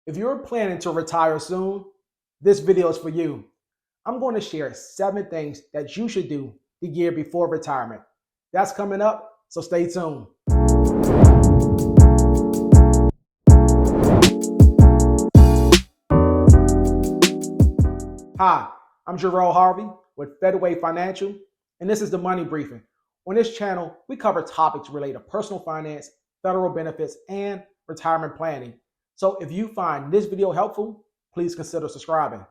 If you're planning to retire soon, this video is for you. I'm going to share 7 things that you should do the year before retirement. That's coming up, so stay tuned. Hi, I'm Jerome Harvey with Fedway Financial, and this is the Money Briefing. On this channel, we cover topics related to personal finance, federal benefits, and retirement planning. So if you find this video helpful, please consider subscribing.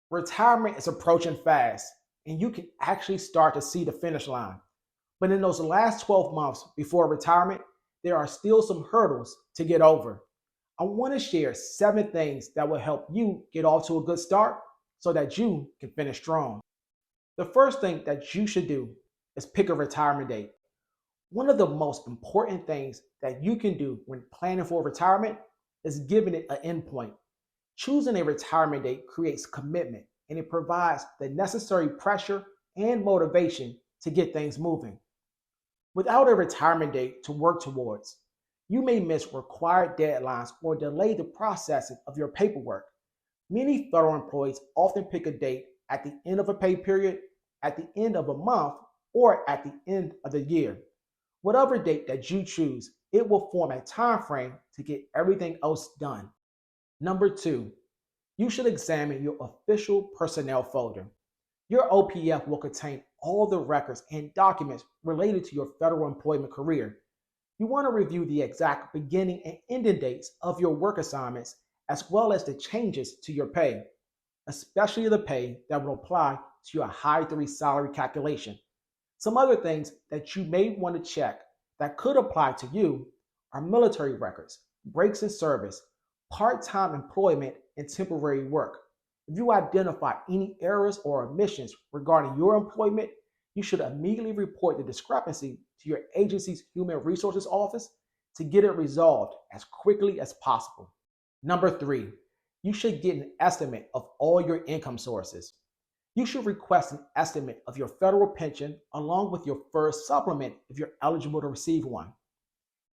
Retirement is approaching fast, and you can actually start to see the finish line. But in those last 12 months before retirement, there are still some hurdles to get over. I want to share 7 things that will help you get off to a good start so that you can finish strong. The first thing that you should do is pick a retirement date. One of the most important things that you can do when planning for retirement is giving it an endpoint. Choosing a retirement date creates commitment, and it provides the necessary pressure and motivation to get things moving. Without a retirement date to work towards, you may miss required deadlines or delay the processing of your paperwork. Many federal employees often pick a date at the end of a pay period, at the end of a month, or at the end of the year. Whatever date that you choose, it will form a time frame to get everything else done. Number 2, you should examine your official personnel folder. Your OPF will contain all the records and documents related to your federal employment career. You want to review the exact beginning and ending dates of your work assignments, as well as the changes to your pay, especially the pay that will apply to your high 3 salary calculation. Some other things that you may want to check that could apply to you are military records, breaks in service, part-time employment, and temporary work. If you identify any errors or omissions regarding your employment, you should immediately report the discrepancy to your agency's Human Resources Office to get it resolved as quickly as possible. Number 3, you should get an estimate of all your income sources. You should request an estimate of your federal pension along with your first supplement if you're eligible to receive one.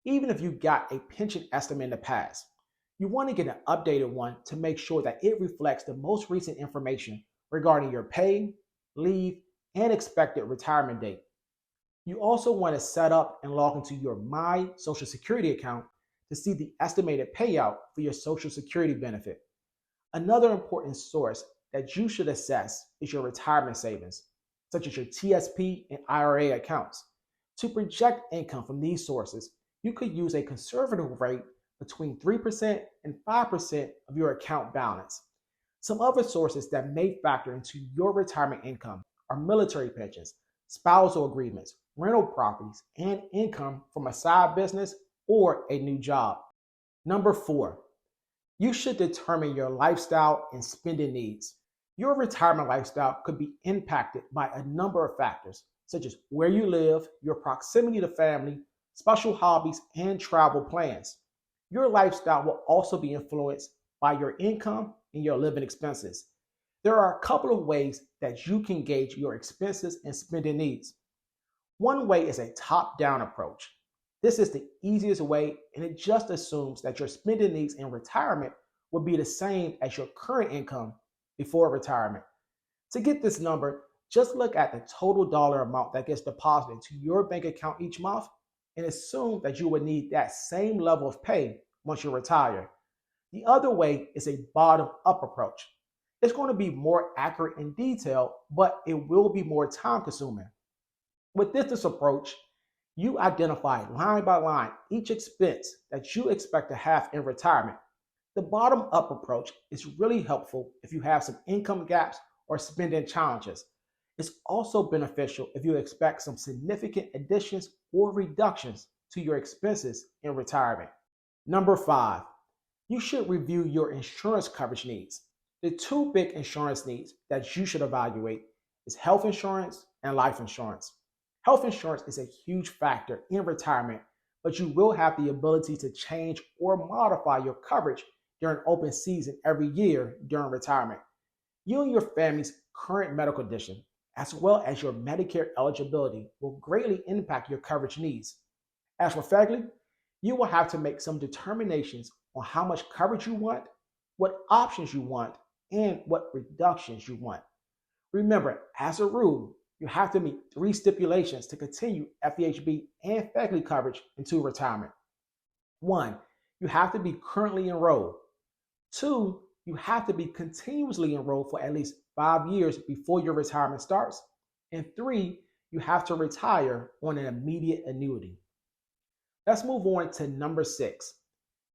Even if you got a pension estimate in the past, you want to get an updated one to make sure that it reflects the most recent information regarding your pay, leave, and expected retirement date. You also want to set up and log into your My Social Security account to see the estimated payout for your Social Security benefit. Another important source that you should assess is your retirement savings, such as your TSP and IRA accounts. To project income from these sources, you could use a conservative rate between 3% and 5% of your account balance. Some other sources that may factor into your retirement income are military pensions, spousal agreements, rental properties, and income from a side business or a new job. Number 4, you should determine your lifestyle and spending needs. Your retirement lifestyle could be impacted by a number of factors, such as where you live, your proximity to family, special hobbies, and travel plans. Your lifestyle will also be influenced by your income and your living expenses. There are a couple of ways that you can gauge your expenses and spending needs. One way is a top-down approach. This is the easiest way, and it just assumes that your spending needs in retirement will be the same as your current income before retirement. To get this number, just look at the total dollar amount that gets deposited to your bank account each month and assume that you would need that same level of pay once you retire. The other way is a bottom-up approach. It's going to be more accurate and detailed, but it will be more time-consuming. With this approach, you identify line by line each expense that you expect to have in retirement. The bottom-up approach is really helpful if you have some income gaps or spending challenges. It's also beneficial if you expect some significant additions or reductions to your expenses in retirement. Number 5, you should review your insurance coverage needs. The 2 big insurance needs that you should evaluate is health insurance and life insurance. Health insurance is a huge factor in retirement, but you will have the ability to change or modify your coverage during open season every year during retirement. You and your family's current medical condition, as well as your Medicare eligibility, will greatly impact your coverage needs. As for federally, you will have to make some determinations on how much coverage you want what options you want, and what reductions you want. Remember, as a rule, you have to meet three stipulations to continue FEHB and FECLI coverage into retirement. One, you have to be currently enrolled. Two, you have to be continuously enrolled for at least 5 years before your retirement starts. And three, you have to retire on an immediate annuity. Let's move on to number 6.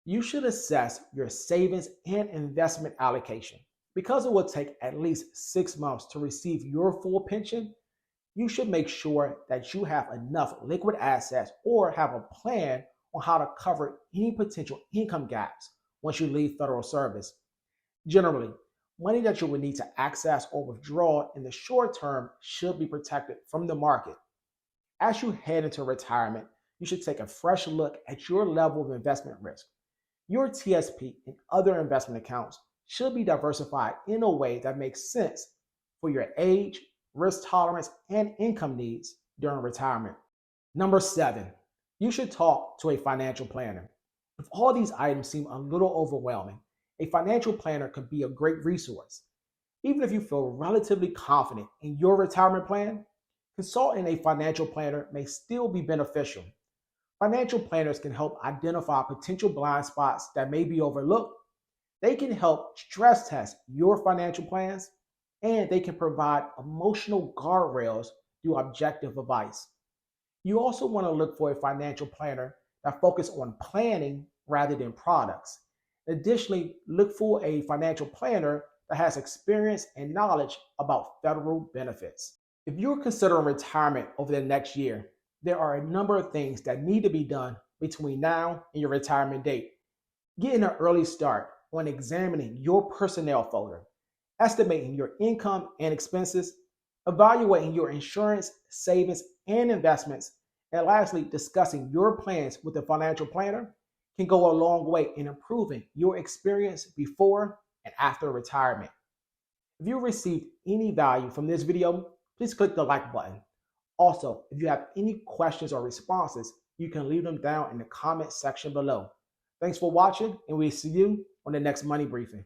You should assess your savings and investment allocation. Because it will take at least 6 months to receive your full pension, you should make sure that you have enough liquid assets or have a plan on how to cover any potential income gaps once you leave federal service. Generally, money that you will need to access or withdraw in the short term should be protected from the market. As you head into retirement, you should take a fresh look at your level of investment risk. Your TSP and other investment accounts should be diversified in a way that makes sense for your age, risk tolerance, and income needs during retirement. Number 7, you should talk to a financial planner. If all these items seem a little overwhelming, a financial planner could be a great resource. Even if you feel relatively confident in your retirement plan, consulting a financial planner may still be beneficial. Financial planners can help identify potential blind spots that may be overlooked. They can help stress test your financial plans, and they can provide emotional guardrails through objective advice. You also want to look for a financial planner that focuses on planning rather than products. Additionally, look for a financial planner that has experience and knowledge about federal benefits. If you're considering retirement over the next year, there are a number of things that need to be done between now and your retirement date. Getting an early start on examining your personnel folder, estimating your income and expenses, evaluating your insurance, savings, and investments, and lastly, discussing your plans with a financial planner can go a long way in improving your experience before and after retirement. If you received any value from this video, please click the like button. Also, if you have any questions or responses, you can leave them down in the comment section below. Thanks for watching, and we'll see you on the next Money Briefing.